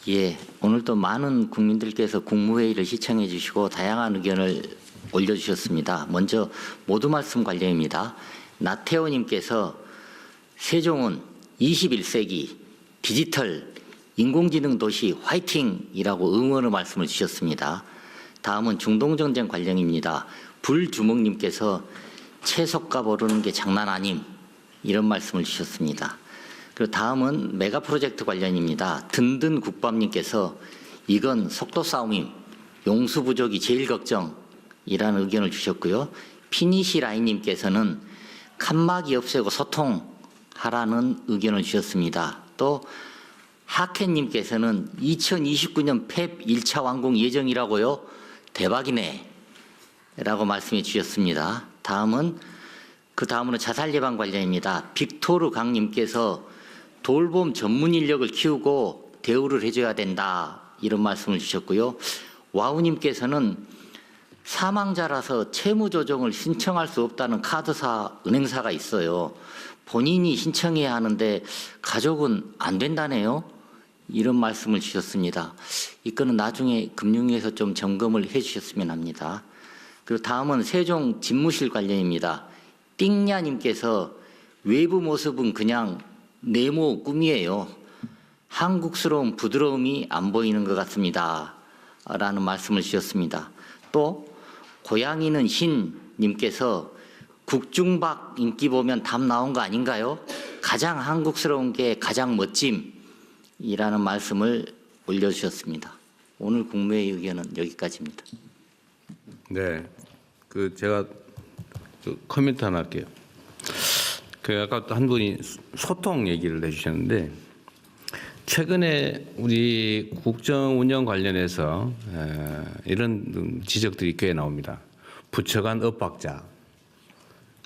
예, 오늘도 많은 국민들께서 국무회의를 시청해 주시고 다양한 의견을 올려주셨습니다. 먼저 모두 말씀 관련입니다. 나태호님께서 세종은 21세기 디지털 인공지능 도시 화이팅이라고 응원의 말씀을 주셨습니다. 다음은 중동전쟁 관련입니다. 불주먹님께서 채석값 오르는 게 장난 아님 이런 말씀을 주셨습니다. 그리고 다음은 메가 프로젝트 관련입니다. 든든 국밥님께서 이건 속도 싸움임, 용수 부족이 제일 걱정이라는 의견을 주셨고요. 피니시 라인님께서는 칸막이 없애고 소통하라는 의견을 주셨습니다. 또 하켄님께서는 2029년 펩 1차 완공 예정이라고요? 대박이네 라고 말씀해 주셨습니다. 다음은 자살 예방 관련입니다. 빅토르 강님께서 돌봄 전문 인력을 키우고 대우를 해줘야 된다 이런 말씀을 주셨고요. 와우님께서는 사망자라서 채무조정을 신청할 수 없다는 카드사, 은행사가 있어요. 본인이 신청해야 하는데 가족은 안 된다네요. 이런 말씀을 주셨습니다. 이거는 나중에 금융위에서 좀 점검을 해 주셨으면 합니다. 그리고 다음은 세종 집무실 관련입니다. 띵냐님께서 외부 모습은 그냥 네모 꿈이에요. 한국스러운 부드러움이 안 보이는 것 같습니다. 라는 말씀을 주셨습니다. 또 고양이는 신님께서 국중박 인기 보면 답 나온 거 아닌가요? 가장 한국스러운 게 가장 멋짐이라는 말씀을 올려주셨습니다. 오늘 국무회의 의견은 여기까지입니다. 네, 제가 코멘트 하나 할게요. 아까 한 분이 소통 얘기를 해주셨는데 최근에 우리 국정 운영 관련해서 이런 지적들이 꽤 나옵니다. 부처 간 엇박자,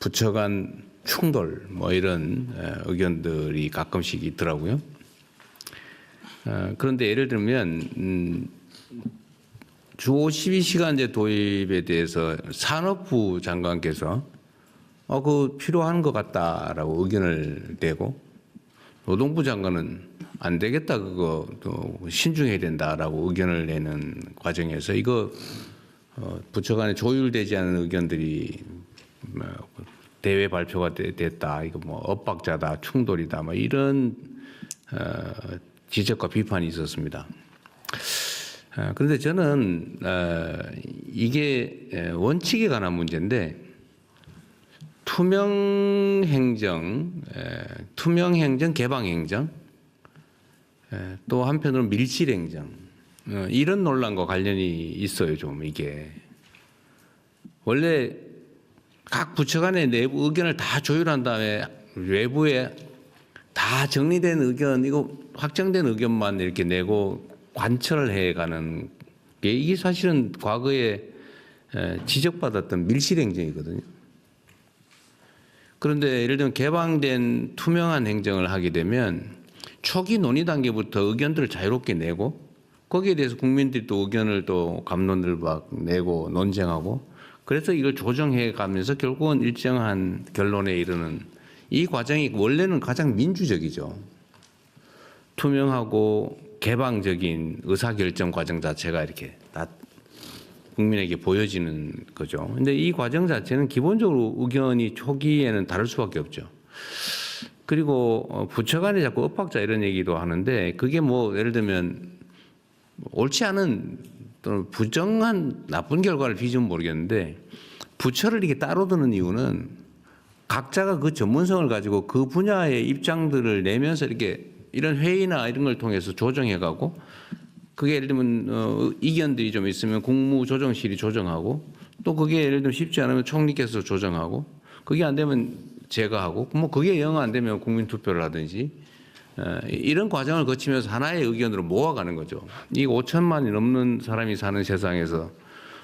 부처 간 충돌 뭐 이런 의견들이 가끔씩 있더라고요. 그런데 예를 들면 주 52시간제 도입에 대해서 산업부 장관께서 그거 필요한 것 같다라고 의견을 내고 노동부 장관은 안 되겠다 그거 또 신중해야 된다라고 의견을 내는 과정에서 이거 부처 간에 조율되지 않은 의견들이 대외 발표가 됐다. 이거 뭐 엇박자다, 충돌이다, 뭐 이런 지적과 비판이 있었습니다. 그런데 저는 이게 원칙에 관한 문제인데 투명행정, 개방행정, 또 한편으로는 밀실행정 이런 논란과 관련이 있어요. 좀 이게 원래 각 부처 간의 내부 의견을 다 조율한 다음에 외부에 다 정리된 의견, 이거 확정된 의견만 이렇게 내고 관철을 해가는 게 이게 사실은 과거에 지적받았던 밀실행정이거든요. 그런데 예를 들면 개방된 투명한 행정을 하게 되면 초기 논의 단계부터 의견들을 자유롭게 내고 거기에 대해서 국민들이 또 의견을 또 감론을 막 내고 논쟁하고 그래서 이걸 조정해 가면서 결국은 일정한 결론에 이르는 이 과정이 원래는 가장 민주적이죠. 투명하고 개방적인 의사결정 과정 자체가 이렇게 다 국민에게 보여지는 거죠. 근데 이 과정 자체는 기본적으로 의견이 초기에는 다를 수밖에 없죠. 그리고 부처 간에 자꾸 엇박자 이런 얘기도 하는데 그게 뭐 예를 들면 옳지 않은 또는 부정한 나쁜 결과를 빚으면 모르겠는데 부처를 이렇게 따로 두는 이유는 각자가 그 전문성을 가지고 그 분야의 입장들을 내면서 이렇게 이런 회의나 이런 걸 통해서 조정해가고 그게 예를 들면 이견들이 좀 있으면 국무조정실이 조정하고 또 그게 예를 들면 쉽지 않으면 총리께서 조정하고 그게 안 되면 제가 하고 뭐 그게 영 안 되면 국민투표를 하든지 이런 과정을 거치면서 하나의 의견으로 모아가는 거죠. 이 5천만이 넘는 사람이 사는 세상에서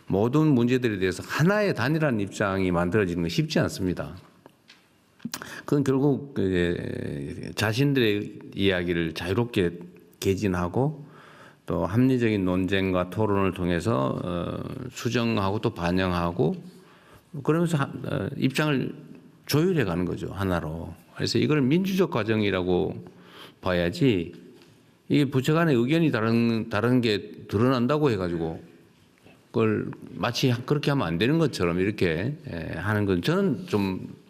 모든 문제들에 대해서 하나의 단일한 입장이 만들어지는 건 쉽지 않습니다. 그건 결국 자신들의 이야기를 자유롭게 개진하고 또 합리적인 논쟁과 토론을 통해서 수정하고 또 반영하고 그러면서 입장을 조율해 가는 거죠. 하나로. 그래서 이걸 민주적 과정이라고 봐야지 이게 부처 간의 의견이 다른 게 드러난다고 해가지고 그걸 마치 그렇게 하면 안 되는 것처럼 이렇게 하는 건 저는 좀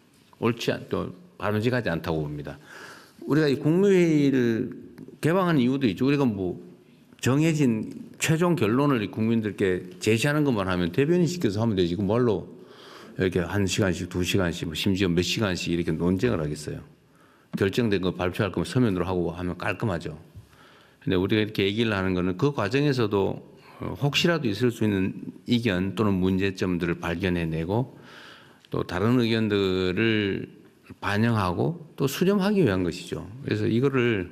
또 바람직하지 않다고 봅니다. 우리가 이 국무회의를 개방하는 이유도 있죠. 우리가 뭐 정해진 최종 결론을 국민들께 제시하는 것만 하면 대변인 시켜서 하면 되지. 그 뭘로 이렇게 1시간씩 2시간씩 뭐 심지어 몇 시간씩 이렇게 논쟁을 하겠어요. 결정된 거 발표할 거면 서면으로 하고 하면 깔끔하죠. 근데 우리가 이렇게 얘기를 하는 거는 그 과정에서도 혹시라도 있을 수 있는 이견 또는 문제점들을 발견해내고 또 다른 의견들을 반영하고 또 수렴하기 위한 것이죠. 그래서 이거를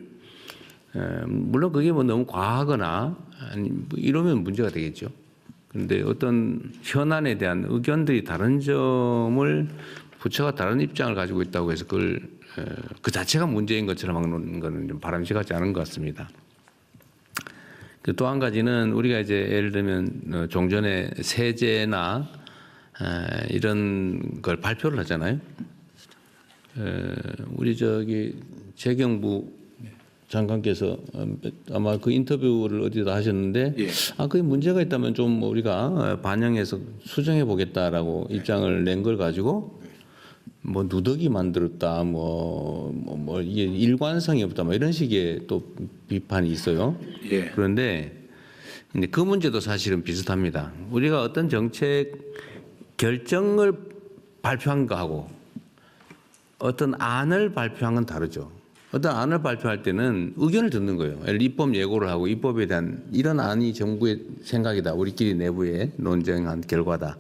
물론 그게 뭐 너무 과하거나 아니 뭐 이러면 문제가 되겠죠. 그런데 어떤 현안에 대한 의견들이 다른 점을 부처가 다른 입장을 가지고 있다고 해서 그걸 그 자체가 문제인 것처럼 하는 것은 좀 바람직하지 않은 것 같습니다. 또 한 가지는 우리가 이제 예를 들면 종전에 세제나 이런 걸 발표를 하잖아요. 우리 저기 재경부 장관께서 아마 그 인터뷰를 어디다 하셨는데 예. 그게 문제가 있다면 좀 우리가 반영해서 수정해 보겠다라고 입장을 낸 걸 가지고 뭐 누더기 만들었다 뭐 이게 일관성이 없다 뭐 이런 식의 또 비판이 있어요. 예. 그런데 근데 그 문제도 사실은 비슷합니다. 우리가 어떤 정책 결정을 발표한 거하고 어떤 안을 발표한 건 다르죠. 어떤 안을 발표할 때는 의견을 듣는 거예요. 입법 예고를 하고 입법에 대한 이런 안이 정부의 생각이다. 우리끼리 내부에 논쟁한 결과다.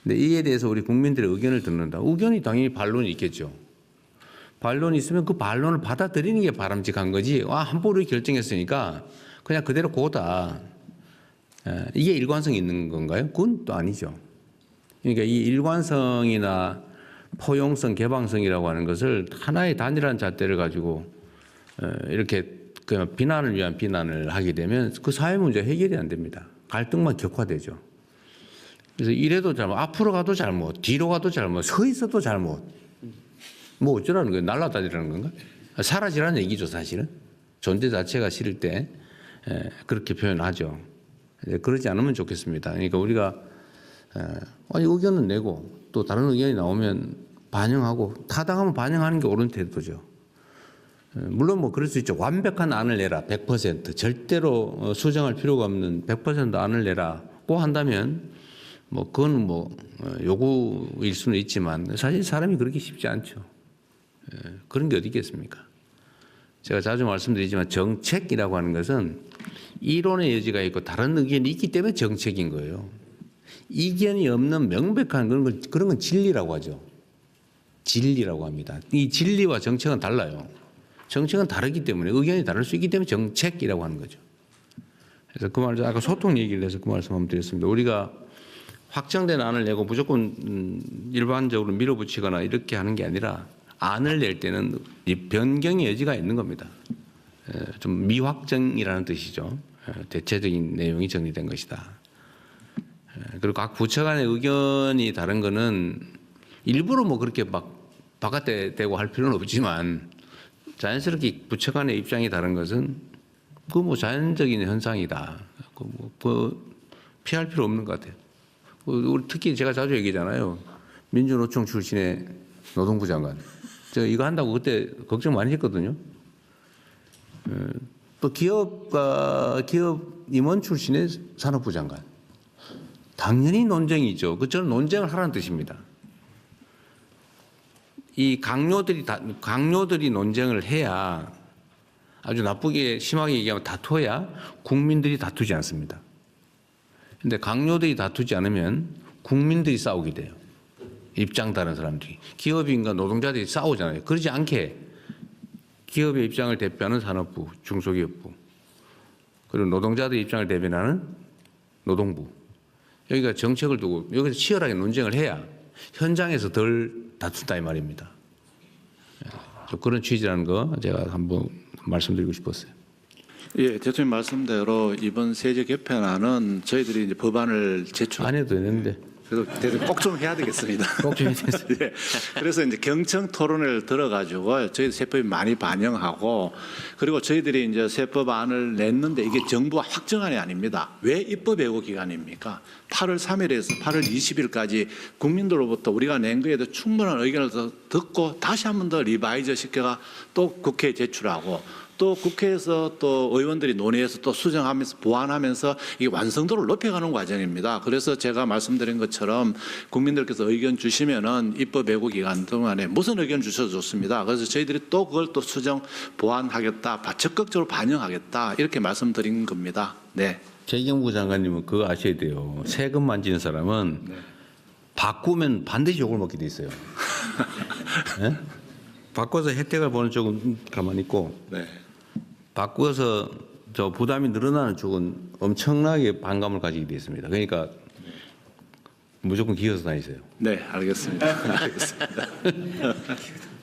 근데 이에 대해서 우리 국민들의 의견을 듣는다. 의견이 당연히 반론이 있겠죠. 반론이 있으면 그 반론을 받아들이는 게 바람직한 거지. 함부로 결정했으니까 그냥 그대로 고다. 이게 일관성이 있는 건가요? 그건 또 아니죠. 그러니까 이 일관성이나 포용성, 개방성이라고 하는 것을 하나의 단일한 잣대를 가지고 이렇게 그냥 비난을 위한 비난을 하게 되면 그 사회 문제 해결이 안 됩니다. 갈등만 격화되죠. 그래서 이래도 잘못, 앞으로 가도 잘못, 뒤로 가도 잘못, 서 있어도 잘못. 뭐 어쩌라는 거예요? 날아다니라는 건가? 사라지라는 얘기죠, 사실은. 존재 자체가 싫을 때 그렇게 표현하죠. 그러지 않으면 좋겠습니다. 그러니까 우리가 의견은 내고 또 다른 의견이 나오면 반영하고 타당하면 반영하는 게 옳은 태도죠. 물론 뭐 그럴 수 있죠. 완벽한 안을 내라 100% 절대로 수정할 필요가 없는 100% 안을 내라고 한다면 뭐 그건 뭐 요구일 수는 있지만 사실 사람이 그렇게 쉽지 않죠. 그런 게 어디 있겠습니까? 제가 자주 말씀드리지만 정책이라고 하는 것은 이론의 여지가 있고 다른 의견이 있기 때문에 정책인 거예요. 이견이 없는 명백한 그런 건 진리라고 하죠. 진리라고 합니다. 이 진리와 정책은 달라요. 정책은 다르기 때문에 의견이 다를 수 있기 때문에 정책이라고 하는 거죠. 그래서 그 말을 아까 소통 얘기를 해서 그 말씀 한번 드렸습니다. 우리가 확정된 안을 내고 무조건 일반적으로 밀어붙이거나 이렇게 하는 게 아니라 안을 낼 때는 이 변경의 여지가 있는 겁니다. 좀 미확정이라는 뜻이죠. 대체적인 내용이 정리된 것이다. 그리고 각 부처 간의 의견이 다른 거는 일부러 뭐 그렇게 막 바깥에 대고 할 필요는 없지만 자연스럽게 부처 간의 입장이 다른 것은 그 뭐 자연적인 현상이다. 그 피할 필요 없는 것 같아요. 우리 특히 제가 자주 얘기하잖아요. 민주노총 출신의 노동부 장관. 제가 이거 한다고 그때 걱정 많이 했거든요. 또 기업 임원 출신의 산업부 장관. 당연히 논쟁이죠. 저는 논쟁을 하라는 뜻입니다. 이 강요들이 논쟁을 해야 아주 나쁘게 심하게 얘기하면 다퉈야 국민들이 다투지 않습니다. 그런데 강요들이 다투지 않으면 국민들이 싸우게 돼요. 입장 다른 사람들이. 기업인과 노동자들이 싸우잖아요. 그러지 않게 기업의 입장을 대표하는 산업부, 중소기업부, 그리고 노동자들의 입장을 대변하는 노동부. 여기가 정책을 두고 여기서 치열하게 논쟁을 해야 현장에서 덜 다툰다 이 말입니다. 그런 취지라는 거 제가 한번 말씀드리고 싶었어요. 예, 대통령 말씀대로 이번 세제 개편안은 저희들이 이제 법안을 제출 안 해도 되는데. 그래도 대통령 꼭 좀 해야 되겠습니다. 꼭 좀 해야 되겠습니다. 예. 그래서 이제 경청 토론회를 들어가지고 저희 세법이 많이 반영하고 그리고 저희들이 이제 세법안을 냈는데 이게 정부 확정안이 아닙니다. 왜 입법 예고 기간입니까? 8월 3일에서 8월 20일까지 국민들로부터 우리가 낸 거에 대해 충분한 의견을 더 듣고 다시 한 번 더 리바이저 시켜가 또 국회에 제출하고 또 국회에서 또 의원들이 논의해서 또 수정하면서 보완하면서 이 완성도를 높여가는 과정입니다. 그래서 제가 말씀드린 것처럼 국민들께서 의견 주시면은 입법 예고 기간 동안에 무슨 의견 주셔도 좋습니다. 그래서 저희들이 또 그걸 또 수정 보완하겠다, 적극적으로 반영하겠다 이렇게 말씀드린 겁니다. 네. 재경부 장관님은 그거 아셔야 돼요. 세금 만지는 사람은 바꾸면 반드시 욕을 먹게 돼 있어요. 예? 바꿔서 혜택을 보는 쪽은 가만히 있고 네. 바꿔서 저 부담이 늘어나는 쪽은 엄청나게 반감을 가지게 돼 있습니다. 그러니까 무조건 기어서 다니세요. 네, 알겠습니다. 알겠습니다.